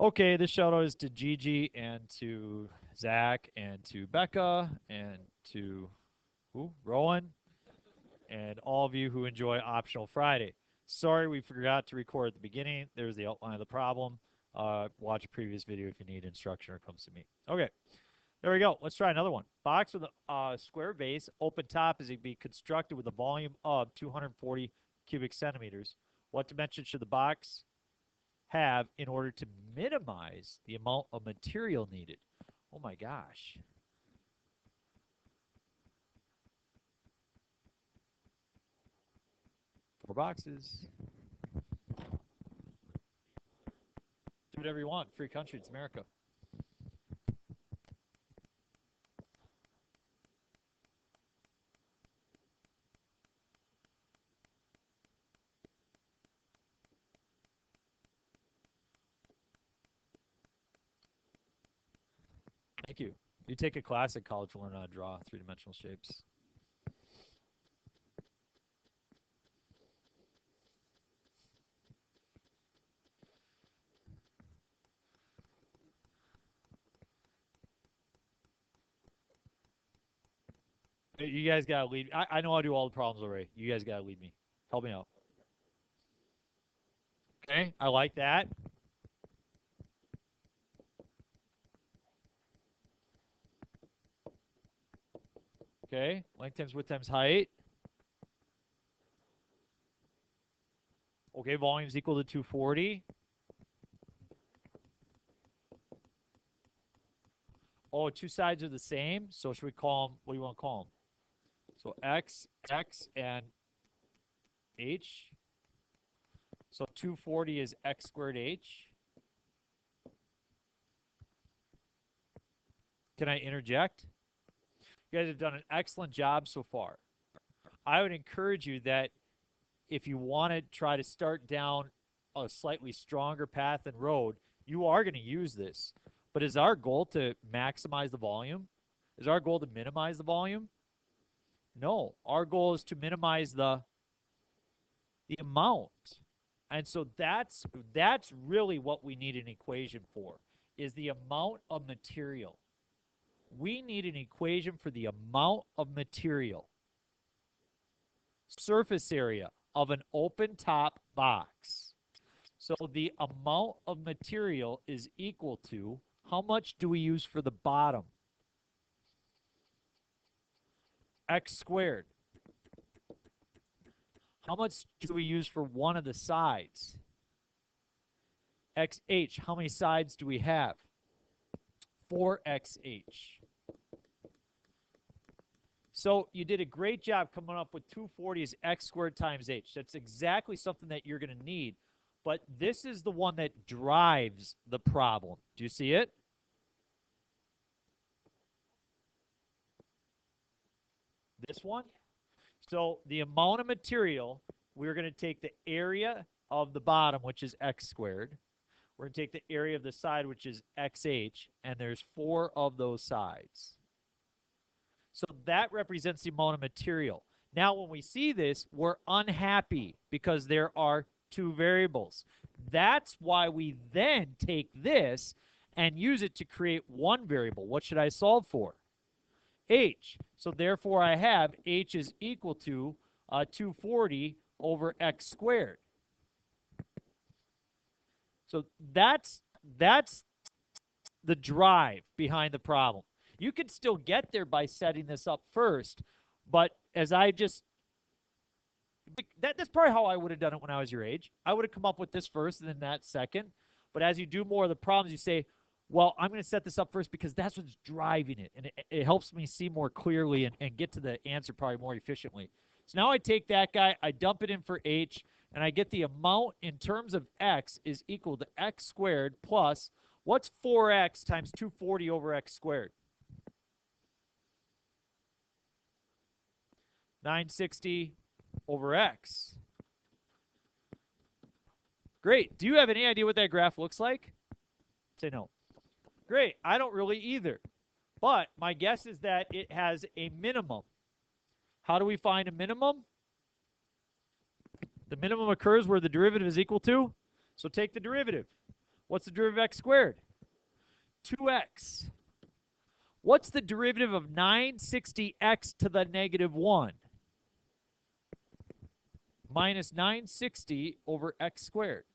Okay, this shout out is to Gigi and to Zach and to Becca and to Rowan and all of you who enjoy Optional Friday. Sorry we forgot to record at the beginning. There's the outline of the problem. Watch a previous video if you need instruction or it comes to me. Okay, there we go. Let's try another one. Box with a square base, open top is to be constructed with a volume of 240 cubic centimeters. What dimension should the box have in order to minimize the amount of material needed? Oh my gosh. Four boxes. Do whatever you want. Free country. It's America. Thank you. You take a class at college to learn how to draw three-dimensional shapes. You guys gotta lead. I know I do all the problems already. You guys gotta lead me. Help me out. Okay, I like that. Okay, length times width times height. Okay, volume is equal to 240. Oh, two sides are the same. So should we call them, what do you want to call them? So X, and H. So 240 is X squared H. Can I interject? You guys have done an excellent job so far. I would encourage you that if you want to try to start down a slightly stronger path and road, you are going to use this. But is our goal to maximize the volume? Is our goal to minimize the volume? No, our goal is to minimize the amount. And so that's really what we need an equation for, is the amount of material. We need an equation for the amount of material. Surface area of an open top box. So the amount of material is equal to, how much do we use for the bottom? X squared. How much do we use for one of the sides? XH. How many sides do we have? 4XH. So you did a great job coming up with 240 is X squared times H. That's exactly something that you're going to need. But this is the one that drives the problem. Do you see it? This one? So the amount of material, we're going to take the area of the bottom, which is X squared. We're going to take the area of the side, which is XH, and there's 4 of those sides. So that represents the amount of material. Now, when we see this, we're unhappy because there are 2 variables. That's why we then take this and use it to create 1 variable. What should I solve for? H. So therefore, I have H is equal to 240 over X squared. So that's the drive behind the problem. You can still get there by setting this up first, but as I just, that's probably how I would have done it when I was your age. I would have come up with this first and then that second. But as you do more of the problems, you say, well, I'm going to set this up first because that's what's driving it. And it helps me see more clearly and get to the answer probably more efficiently. So now I take that guy, I dump it in for H, and I get the amount in terms of X is equal to X squared plus, what's 4X times 240 over X squared? 960 over X. Great. Do you have any idea what that graph looks like? Say no. Great. I don't really either. But my guess is that it has a minimum. How do we find a minimum? The minimum occurs where the derivative is equal to. So take the derivative. What's the derivative of x squared? 2x. What's the derivative of 960x to the negative 1? Minus 960 over x squared.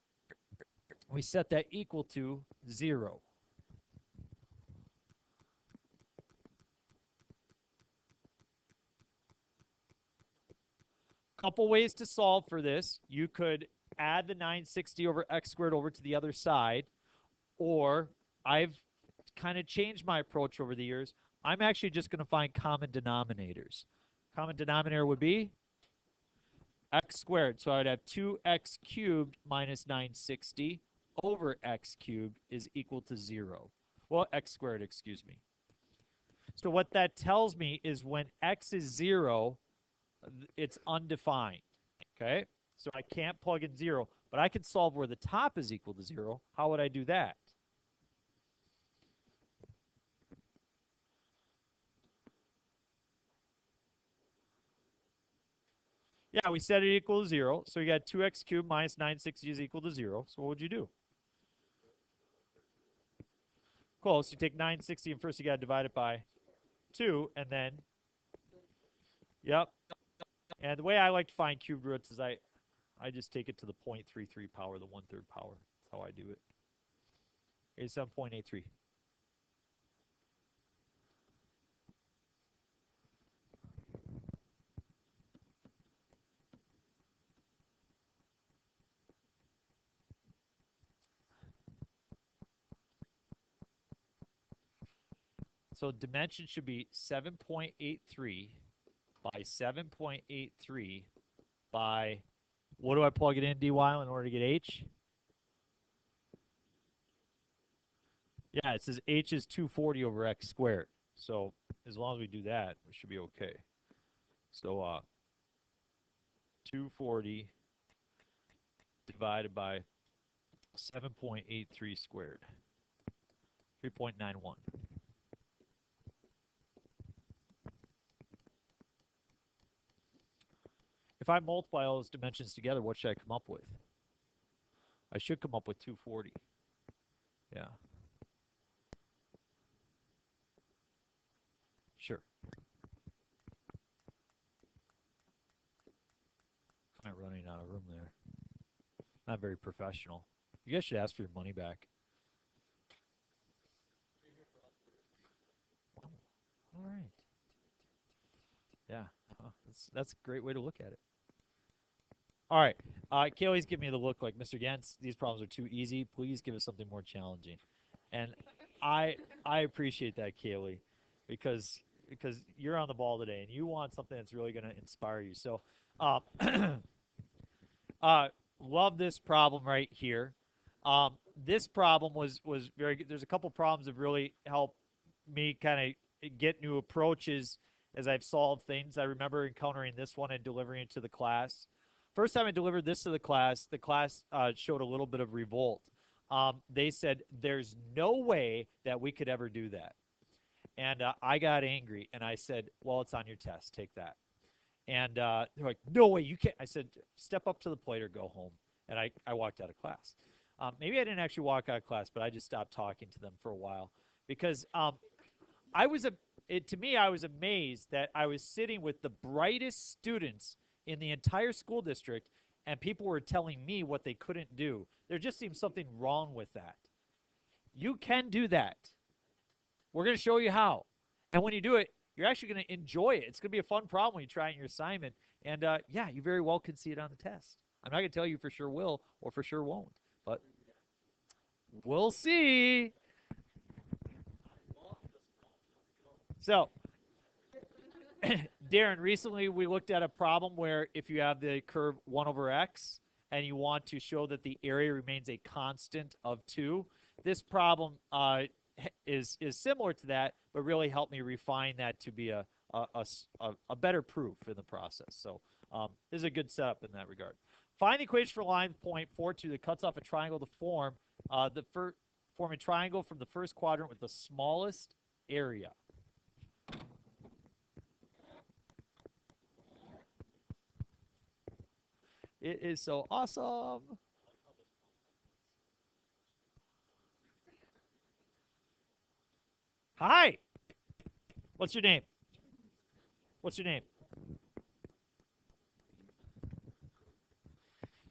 We set that equal to 0. Couple ways to solve for this. You could add the 960 over x squared over to the other side, or I've kind of changed my approach over the years. I'm actually just going to find common denominators. Common denominator would be x squared. So I'd have 2x cubed minus 960 over x cubed is equal to 0. Well, x squared, excuse me. So what that tells me is when x is 0, it's undefined, okay? So I can't plug in 0, but I can solve where the top is equal to 0. How would I do that? Yeah, we set it equal to 0. So you got 2x cubed minus 960 is equal to 0. So what would you do? Close. You take 960 and first you got to divide it by 2, and then, yep. And the way I like to find cubed roots is I just take it to the 0.33 power, the 1/3 power. That's how I do it. 87.83. So dimension should be 7.83 by 7.83 by, what do I plug it in, dy, in order to get h? Yeah, it says h is 240 over x squared. So as long as we do that, we should be okay. So 240 divided by 7.83 squared, 3.91. If I multiply all those dimensions together, what should I come up with? I should come up with 240. Yeah. Sure. I'm running out of room there. Not very professional. You guys should ask for your money back. All right. Yeah. That's a great way to look at it. All right. Kaylee's giving me the look like, Mr. Gantz, these problems are too easy. Please give us something more challenging. And I appreciate that, Kaylee, because you're on the ball today and you want something that's really going to inspire you. So, love this problem right here. This problem was very good. There's a couple problems that really helped me kind of get new approaches as I've solved things. I remember encountering this one and delivering it to the class. First time I delivered this to the class showed a little bit of revolt. They said, there's no way that we could ever do that. And I got angry, and I said, well, it's on your test. Take that. And they're like, no way, you can't. I said, step up to the plate or go home. And I walked out of class. Maybe I didn't actually walk out of class, but I just stopped talking to them for a while because I was amazed that I was sitting with the brightest students in the entire school district, and people were telling me what they couldn't do. There just seems something wrong with that. You can do that. We're going to show you how. And when you do it, you're actually going to enjoy it. It's going to be a fun problem when you try it in your assignment. And yeah, you very well could see it on the test. I'm not going to tell you for sure will or for sure won't, but we'll see. So, Darren, recently we looked at a problem where if you have the curve 1 over x and you want to show that the area remains a constant of 2, this problem is similar to that, but really helped me refine that to be a better proof in the process. So this is a good setup in that regard. Find the equation for line point 42 that cuts off a triangle to form form a triangle from the first quadrant with the smallest area. It is so awesome. Hi. What's your name? What's your name?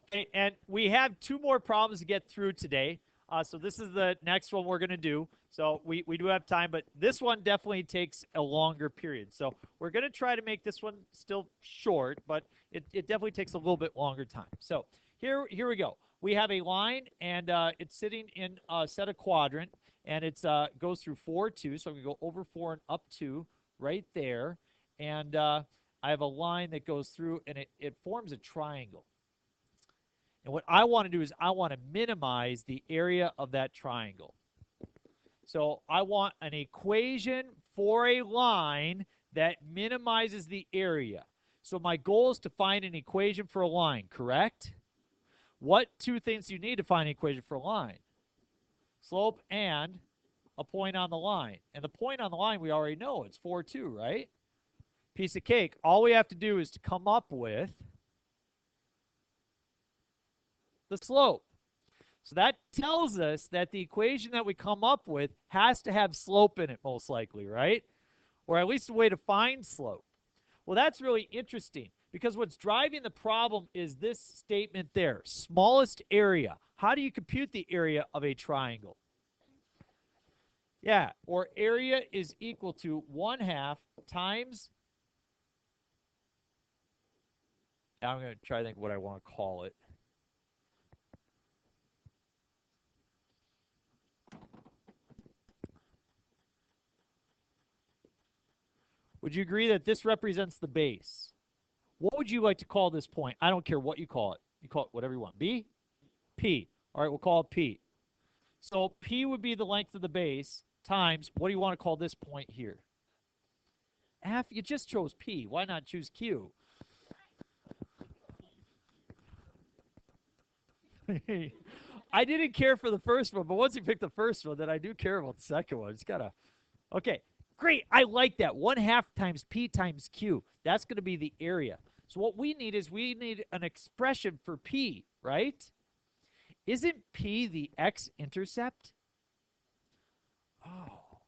Okay, and we have two more problems to get through today. So this is the next one we're going to do. So we do have time, but this one definitely takes a longer period. So we're going to try to make this one still short, but it definitely takes a little bit longer time. So here we go. We have a line, and it's sitting in a set of quadrant, and it's goes through 4, 2. So I'm going to go over 4 and up 2 right there. And I have a line that goes through, and it forms a triangle. And what I want to do is I want to minimize the area of that triangle. So I want an equation for a line that minimizes the area. So my goal is to find an equation for a line, correct? What two things do you need to find an equation for a line? Slope and a point on the line. And the point on the line we already know. It's 4, 2, right? Piece of cake. All we have to do is to come up with the slope. So that tells us that the equation that we come up with has to have slope in it, most likely, right? Or at least a way to find slope. Well, that's really interesting because what's driving the problem is this statement there, smallest area. How do you compute the area of a triangle? Yeah, or area is equal to 1/2 times, I'm going to try to think what I want to call it. Would you agree that this represents the base? What would you like to call this point? I don't care what you call it. You call it whatever you want. B? P. All right, we'll call it P. So P would be the length of the base times, what do you want to call this point here? F? You just chose P. Why not choose Q? I didn't care for the first one, but once you pick the first one, then I do care about the second one. It's gotta, okay, great. I like that. 1/2 times P times Q. That's going to be the area. So what we need is we need an expression for P, right? Isn't P the x-intercept? Oh.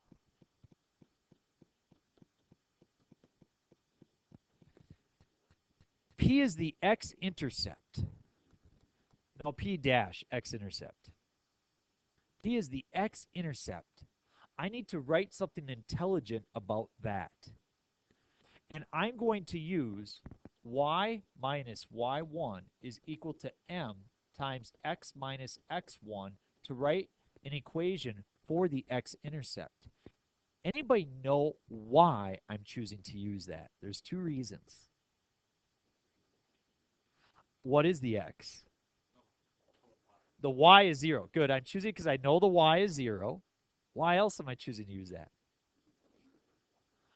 P is the x-intercept. No, P dash x-intercept. P is the x-intercept. I need to write something intelligent about that. And I'm going to use y minus y1 is equal to m times x minus x1 to write an equation for the x-intercept. Anybody know why I'm choosing to use that? There's two reasons. What is the x? The y is 0. Good. I'm choosing because I know the y is 0. Why else am I choosing to use that?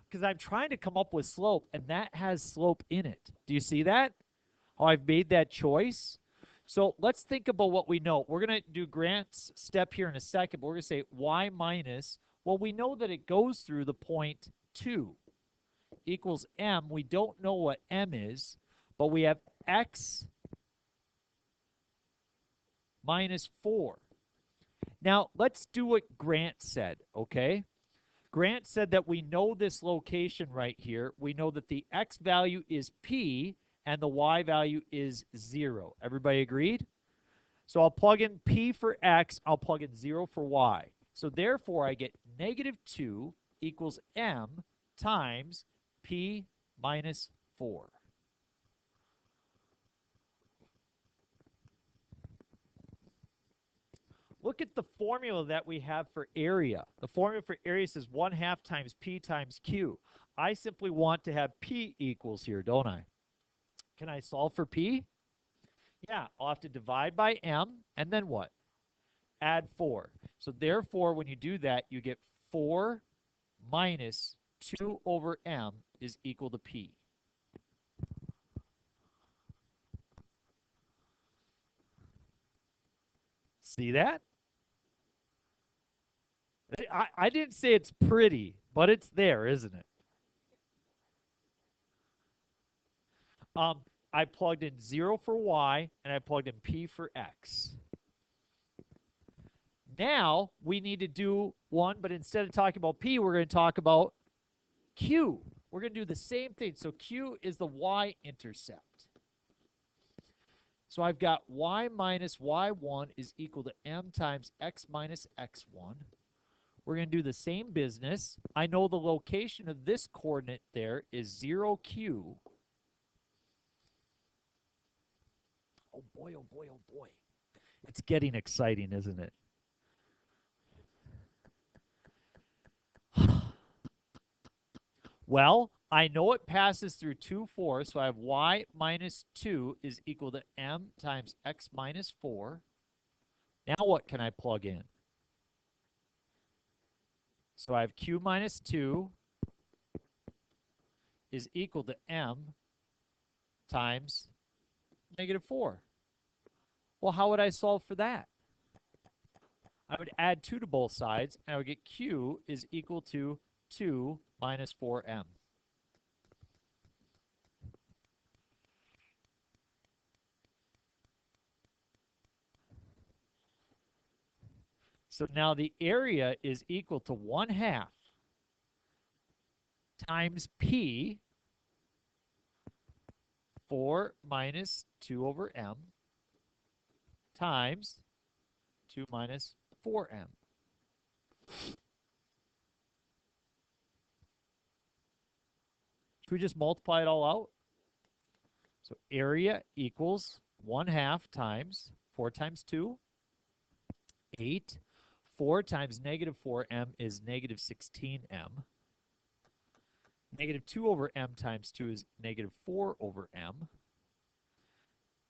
Because I'm trying to come up with slope, and that has slope in it. Do you see that? How I've made that choice? So let's think about what we know. We're going to do Grant's step here in a second, but we're going to say y minus, well, we know that it goes through the point 2 equals m. We don't know what m is, but we have x minus 4. Now, let's do what Grant said, okay? Grant said that we know this location right here. We know that the x value is p and the y value is 0. Everybody agreed? So I'll plug in p for x. I'll plug in 0 for y. So therefore, I get -2 equals m times p minus 4. Look at the formula that we have for area. The formula for area says 1/2 times P times Q. I simply want to have P equals here, don't I? Can I solve for P? Yeah, I'll have to divide by M, and then what? Add 4. So therefore, when you do that, you get 4 minus 2 over M is equal to P. See that? I didn't say it's pretty, but it's there, isn't it? I plugged in 0 for y, and I plugged in p for x. Now we need to do one, but instead of talking about P, we're going to talk about Q. We're going to do the same thing. So Q is the y-intercept. So I've got y minus y1 is equal to m times x minus x1. We're going to do the same business. I know the location of this coordinate there is 0q. Oh boy, oh boy, oh boy. It's getting exciting, isn't it? Well, I know it passes through 2, 4, so I have y minus 2 is equal to m times x minus 4. Now what can I plug in? So I have q minus 2 is equal to m times negative 4. Well, how would I solve for that? I would add 2 to both sides, and I would get q is equal to 2 minus 4m. So now the area is equal to 1/2 times P, 4 minus 2 over m, times 2 minus 4m. Should we just multiply it all out? So area equals 1/2 times 4 times 2, 8. 4 times negative 4m is negative 16m. Negative 2 over m times 2 is negative 4 over m.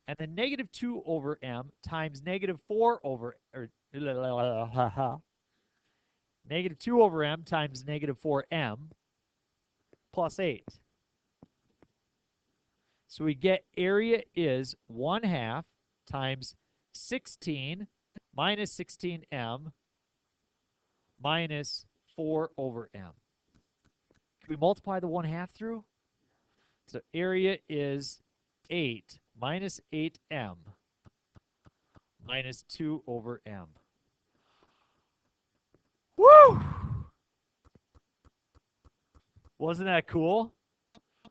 And then negative 2 over m times negative 4 over, negative 2 over m times negative 4m plus 8. So we get area is 1/2 times 16 minus 16m minus 4 over m. Can we multiply the 1/2 through? So area is 8 minus 8m minus 2 over m. Woo! Wasn't that cool?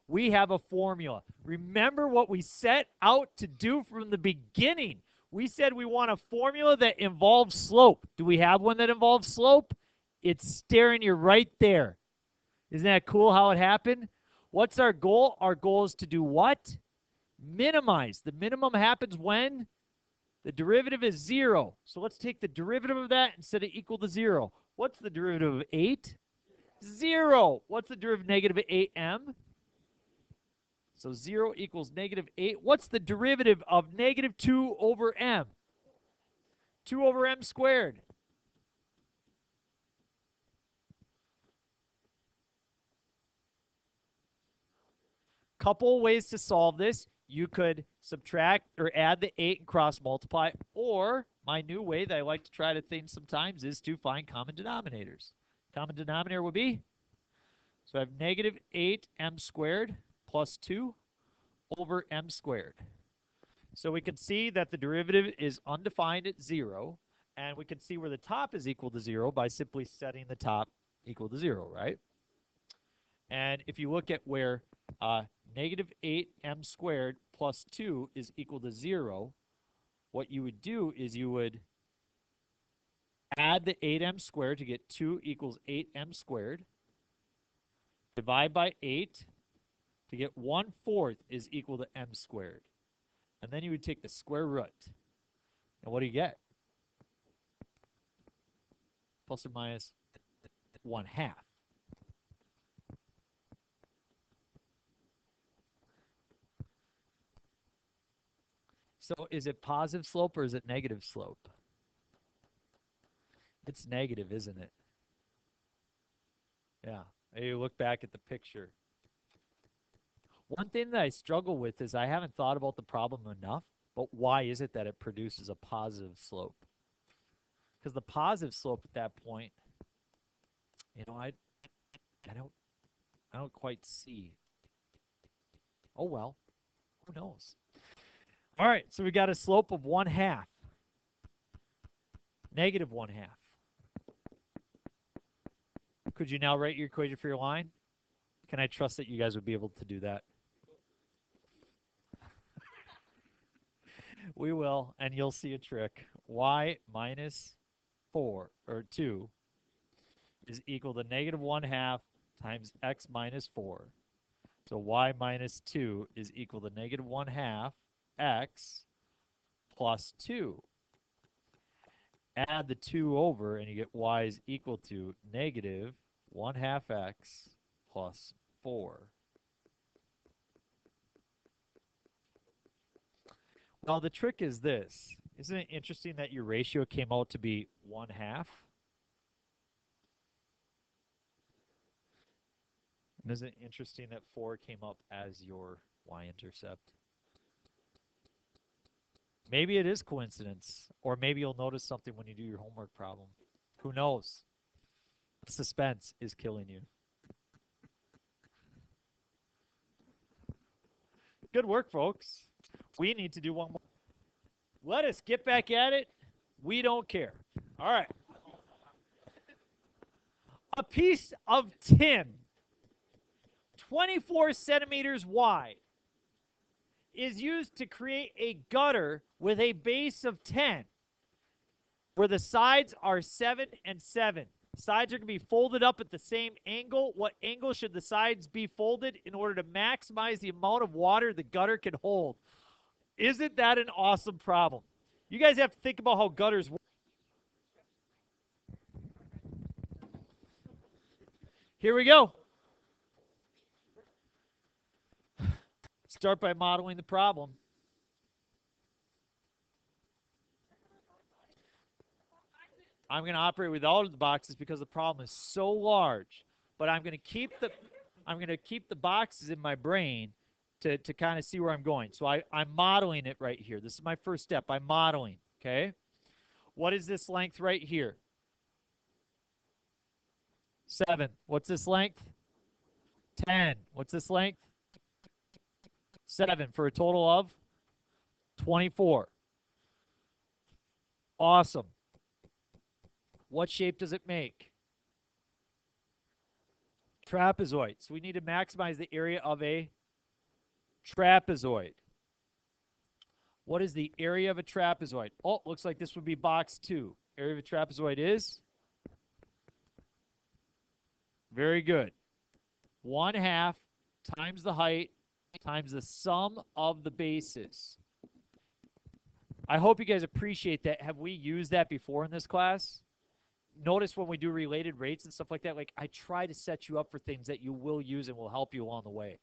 We have a formula. Remember what we set out to do from the beginning. We said we want a formula that involves slope. Do we have one that involves slope? It's staring you right there. Isn't that cool how it happened? What's our goal? Our goal is to do what? Minimize. The minimum happens when the derivative is 0. So let's take the derivative of that instead of equal to 0. What's the derivative of 8? 0. What's the derivative of negative 8m? So 0 equals negative 8. What's the derivative of negative 2 over m? 2 over m squared. Couple ways to solve this. You could subtract or add the 8 and cross multiply, or my new way that I like to try to think sometimes is to find common denominators. Common denominator would be, so I have negative 8m squared plus 2 over m squared. So we can see that the derivative is undefined at 0, and we can see where the top is equal to 0 by simply setting the top equal to 0, right? And if you look at where negative 8m squared plus 2 is equal to 0, what you would do is you would add the 8m squared to get 2 equals 8m squared. Divide by 8 to get 1/4 is equal to m squared. And then you would take the square root. And what do you get? Plus or minus 1/2. So is it positive slope or is it negative slope? It's negative, isn't it? Yeah. You look back at the picture. One thing that I struggle with is I haven't thought about the problem enough, but why is it that it produces a positive slope? Because the positive slope at that point, you know, I don't quite see. Oh well, who knows? All right, so we got a slope of 1/2. Negative 1/2. Could you now write your equation for your line? Can I trust that you guys would be able to do that? We will, and you'll see a trick. Y minus 4, or 2, is equal to negative 1/2 times x minus 4. So y minus 2 is equal to negative 1/2 x plus 2. Add the 2 over, and you get y is equal to negative 1/2 x plus 4. Now, the trick is this. Isn't it interesting that your ratio came out to be 1/2? And isn't it interesting that 4 came up as your y-intercept? Maybe it is coincidence, or maybe you'll notice something when you do your homework problem. Who knows? Suspense is killing you. Good work, folks. We need to do one more. Let us get back at it. We don't care. All right. A piece of tin, 24 centimeters wide, is used to create a gutter with a base of 10, where the sides are 7 and 7. Sides are going to be folded up at the same angle. What angle should the sides be folded in order to maximize the amount of water the gutter can hold? Isn't that an awesome problem? You guys have to think about how gutters work. Here we go. Start by modeling the problem. I'm going to operate with all of the boxes because the problem is so large. But I'm going to keep the boxes in my brain to kind of see where I'm going. So I'm modeling it right here. This is my first step. I'm modeling, okay? What is this length right here? 7. What's this length? 10. What's this length? 7, for a total of 24. Awesome. What shape does it make? Trapezoid. So we need to maximize the area of a trapezoid. What is the area of a trapezoid? Oh, looks like this would be box 2. Area of a trapezoid is? Very good. 1/2 times the height times the sum of the bases. I hope you guys appreciate that. Have we used that before in this class? Notice when we do related rates and stuff like that, like I try to set you up for things that you will use and will help you along the way.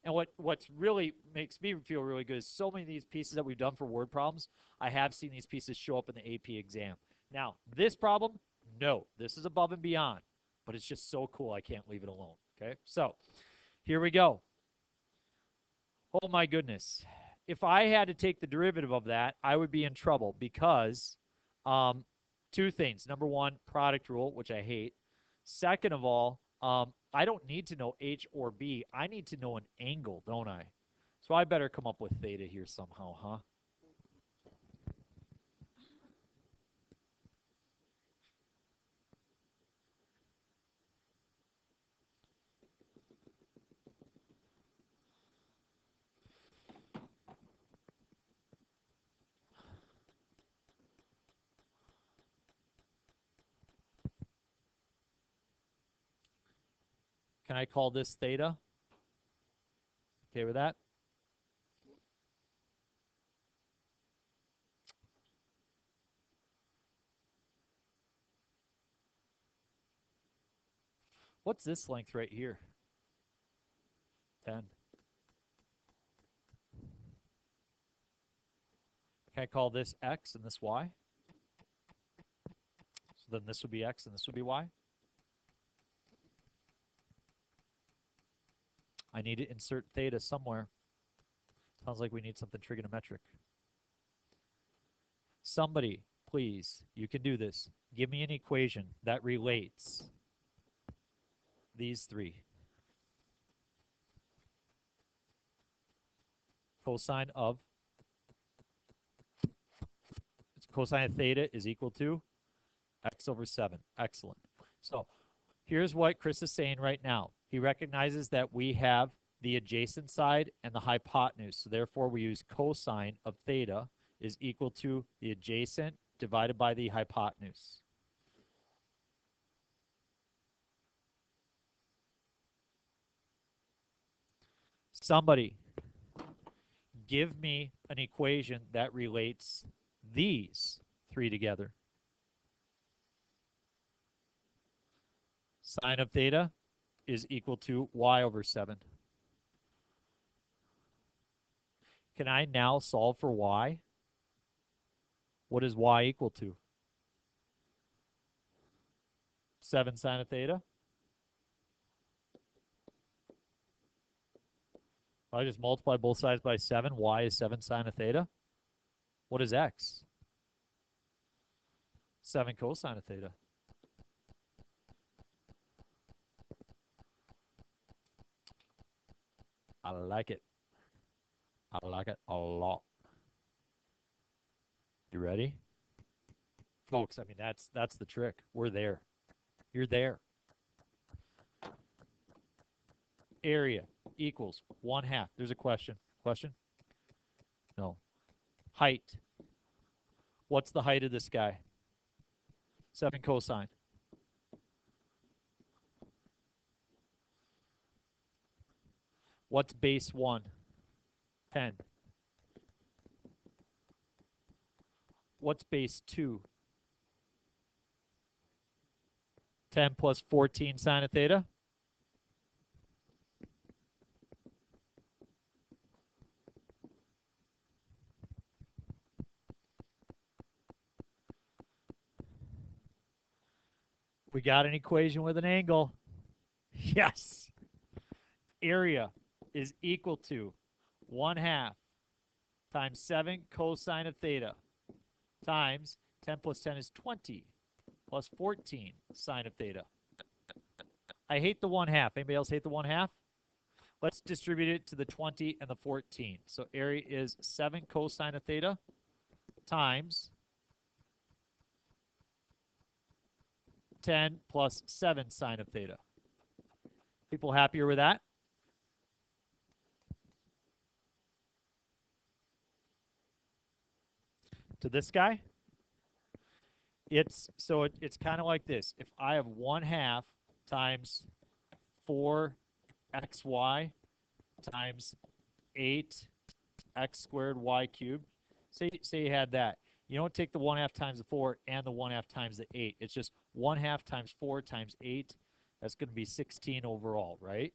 And what's really makes me feel really good is so many of these pieces that we've done for word problems, I have seen these pieces show up in the AP exam. Now, this problem, no, this is above and beyond, but it's just so cool I can't leave it alone, okay? So, here we go. Oh my goodness. If I had to take the derivative of that, I would be in trouble because 2 things. Number 1, product rule, which I hate. Second of all, I don't need to know H or B. I need to know an angle, don't I? So I better come up with theta here somehow, huh? Can I call this theta? Okay with that? What's this length right here? 10. Can I call this x and this y? So then this would be x and this would be y. I need to insert theta somewhere. Sounds like we need something trigonometric. Somebody, please, you can do this. Give me an equation that relates these 3. Cosine of theta is equal to x over 7. Excellent. So here's what Chris is saying right now. He recognizes that we have the adjacent side and the hypotenuse. So therefore, we use cosine of theta is equal to the adjacent divided by the hypotenuse. Somebody give me an equation that relates these three together. Sine of theta is equal to y over 7. Can I now solve for y? What is y equal to? 7 sine of theta. I just multiply both sides by 7. Y is 7 sine of theta. What is x? 7 cosine of theta. I like it. I like it a lot. You ready? Folks, I mean, that's the trick. We're there. You're there. Area equals 1/2. There's a question. Question? No. Height. What's the height of this guy? 7 cosine. What's base 1? 10. What's base 2? 10 plus 14 sine of theta. We got an equation with an angle. Yes. Area is equal to 1/2 times 7 cosine of theta times 10 plus 10 is 20 plus 14 sine of theta. I hate the 1/2. Anybody else hate the 1/2? Let's distribute it to the 20 and the 14. So area is 7 cosine of theta times 10 plus 7 sine of theta. People happier with that? To this guy? It's kind of like this. If I have 1/2 times 4xy times 8x squared y cubed, say you had that. You don't take the 1/2 times the 4 and the 1/2 times the 8. It's just 1/2 times 4 times 8. That's going to be 16 overall, right?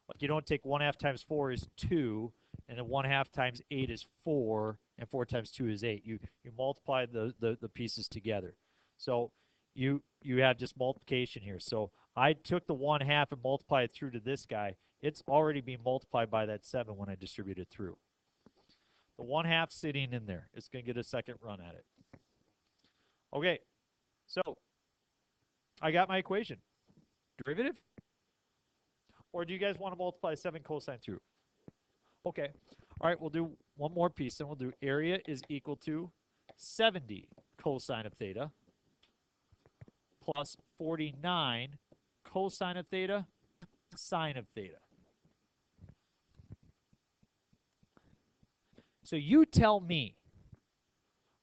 Like you don't take 1/2 times 4 is 2, and then 1/2 times 8 is 4, and 4 times 2 is 8. You multiply the pieces together. So you have just multiplication here. So I took the 1/2 and multiplied it through to this guy. It's already being multiplied by that 7 when I distribute it through. The 1/2 sitting in there. It's going to get a second run at it. Okay, so I got my equation. Derivative? Or do you guys want to multiply 7 cosine through? Okay. All right, we'll do one more piece, and we'll do area is equal to 70 cosine of theta plus 49 cosine of theta sine of theta. So you tell me.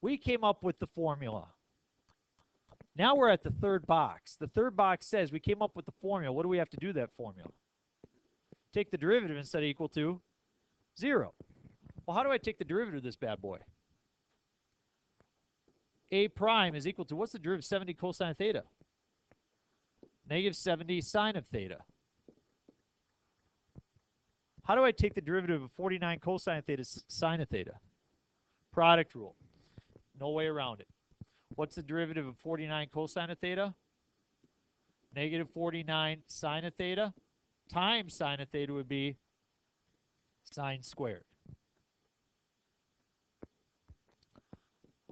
We came up with the formula. Now we're at the third box. The third box says we came up with the formula. What do we have to do that formula? Take the derivative and set it equal to 0. Well, how do I take the derivative of this bad boy? A prime is equal to, what's the derivative of 70 cosine of theta? Negative 70 sine of theta. How do I take the derivative of 49 cosine of theta sine of theta? Product rule. No way around it. What's the derivative of 49 cosine of theta? Negative 49 sine of theta times sine of theta would be sine squared.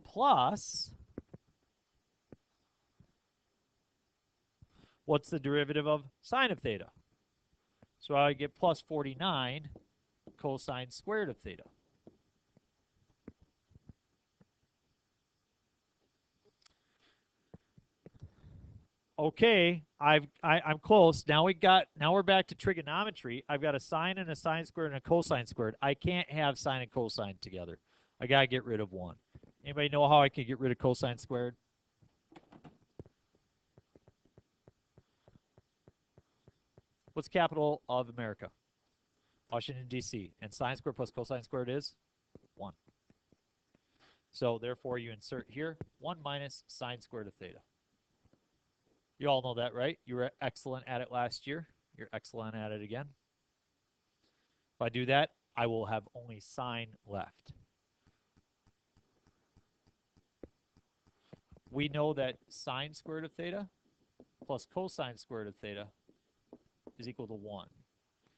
Plus, what's the derivative of sine of theta? So I get plus 49 cosine squared of theta. okay, I'm close. Now we're back to trigonometry. I've got a sine and a sine squared and a cosine squared. I can't have sine and cosine together. I gotta get rid of one. Anybody know how I can get rid of cosine squared? What's capital of America? Washington, D.C. And sine squared plus cosine squared is 1. So therefore you insert here 1 minus sine squared of theta. You all know that, right? You were excellent at it last year. You're excellent at it again. If I do that, I will have only sine left. We know that sine squared of theta plus cosine squared of theta is equal to 1.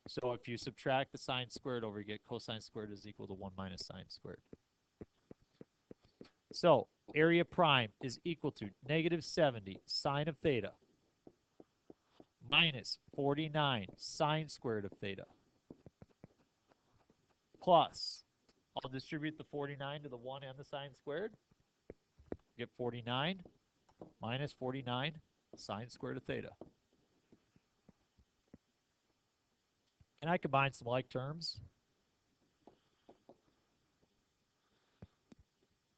So if you subtract the sine squared over, you get cosine squared is equal to 1 minus sine squared. So area prime is equal to negative 70 sine of theta minus 49 sine squared of theta plus, I'll distribute the 49 to the 1 and the sine squared. Get 49 minus 49 sine squared of theta. Can I combine some like terms?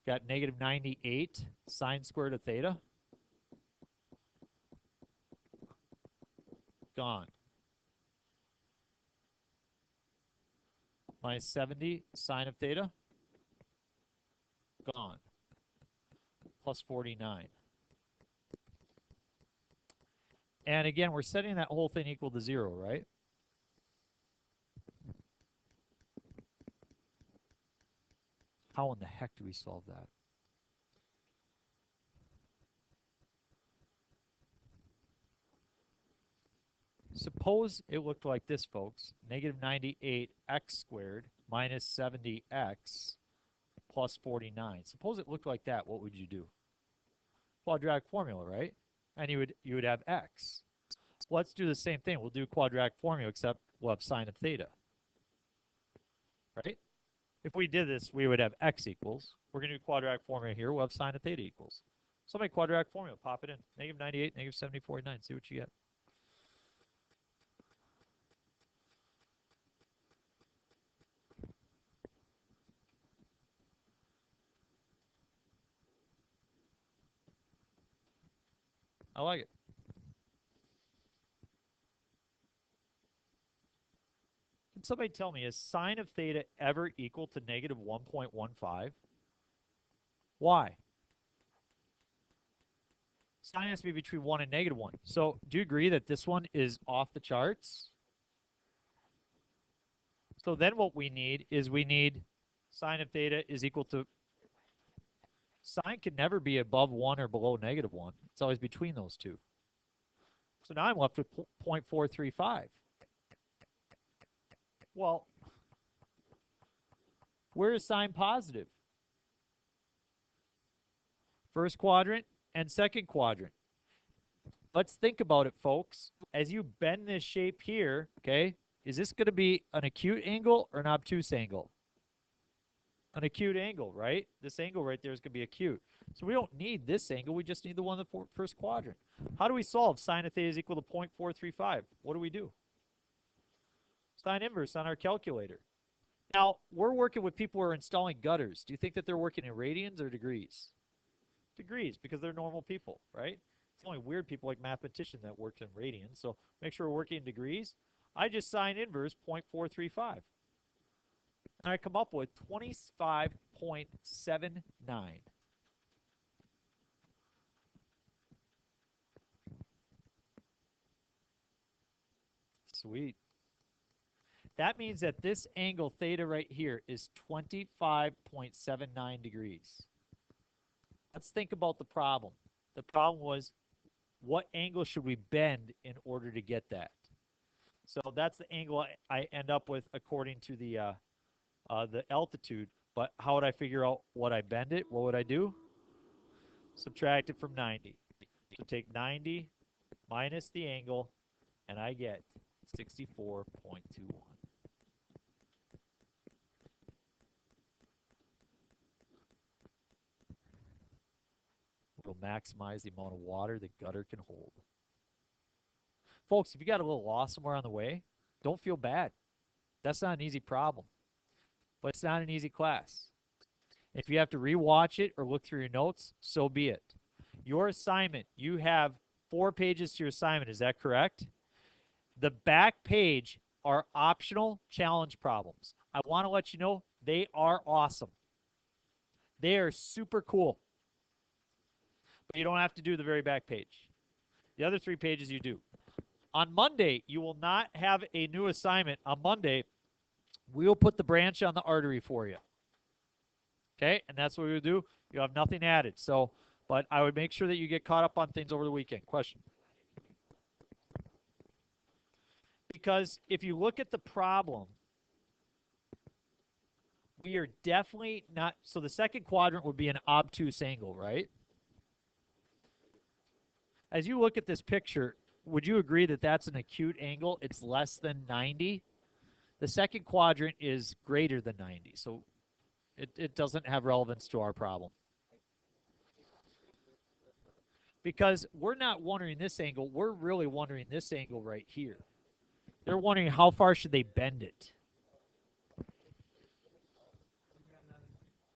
Got negative 98 sine squared of theta. Gone. Minus 70 sine of theta. Gone. Plus 49. And again, we're setting that whole thing equal to 0, right? How in the heck do we solve that? Suppose it looked like this, folks. Negative 98x squared minus 70x plus 49. Suppose it looked like that. What would you do? Quadratic formula, right? And you would have x. Let's do the same thing. We'll do quadratic formula, except we'll have sine of theta, right? If we did this, we would have x equals. We're going to do quadratic formula here. We'll have sine of theta equals. So make quadratic formula. Pop it in. Negative 98, negative 70, 49. See what you get. I like it. Can somebody tell me, is sine of theta ever equal to negative 1.15? Why? Sine has to be between 1 and negative 1. So do you agree that this one is off the charts? So then what we need is sine of theta is equal to, sine can never be above 1 or below negative 1. It's always between those two. So now I'm left with 0.435. Well, where is sine positive? First quadrant and second quadrant. Let's think about it, folks. As you bend this shape here, okay, is this going to be an acute angle or an obtuse angle? An acute angle, right? This angle right there is going to be acute. So we don't need this angle. We just need the one in the first quadrant. How do we solve sine of theta is equal to 0.435? What do? Sine inverse on our calculator. Now, we're working with people who are installing gutters. Do you think that they're working in radians or degrees? Degrees, because they're normal people, right? It's only weird people like mathematicians that work in radians. So make sure we're working in degrees. I just sine inverse 0.435. And I come up with 25.79. Sweet. That means that this angle theta right here is 25.79 degrees. Let's think about the problem. The problem was, what angle should we bend in order to get that? So that's the angle I end up with according to the altitude. But how would I figure out what I bend it? What would I do? Subtract it from 90. So take 90 minus the angle, and I get 64.21. We'll maximize the amount of water the gutter can hold. Folks, if you got a little lost somewhere on the way, don't feel bad. That's not an easy problem, but it's not an easy class. If you have to rewatch it or look through your notes, so be it. Your assignment, you have 4 pages to your assignment. Is that correct? The back page are optional challenge problems. I want to let you know they are awesome. They are super cool. But you don't have to do the very back page. The other 3 pages you do. On Monday, you will not have a new assignment. On Monday, we'll put the branch on the artery for you. Okay? And that's what we'll do. You'll have nothing added. So, but I would make sure that you get caught up on things over the weekend. Question? Because if you look at the problem, we are definitely not, so the second quadrant would be an obtuse angle, right? As you look at this picture, would you agree that that's an acute angle? It's less than 90. The second quadrant is greater than 90, so it doesn't have relevance to our problem. Because we're not wondering this angle, we're really wondering this angle right here. They're wondering how far should they bend it.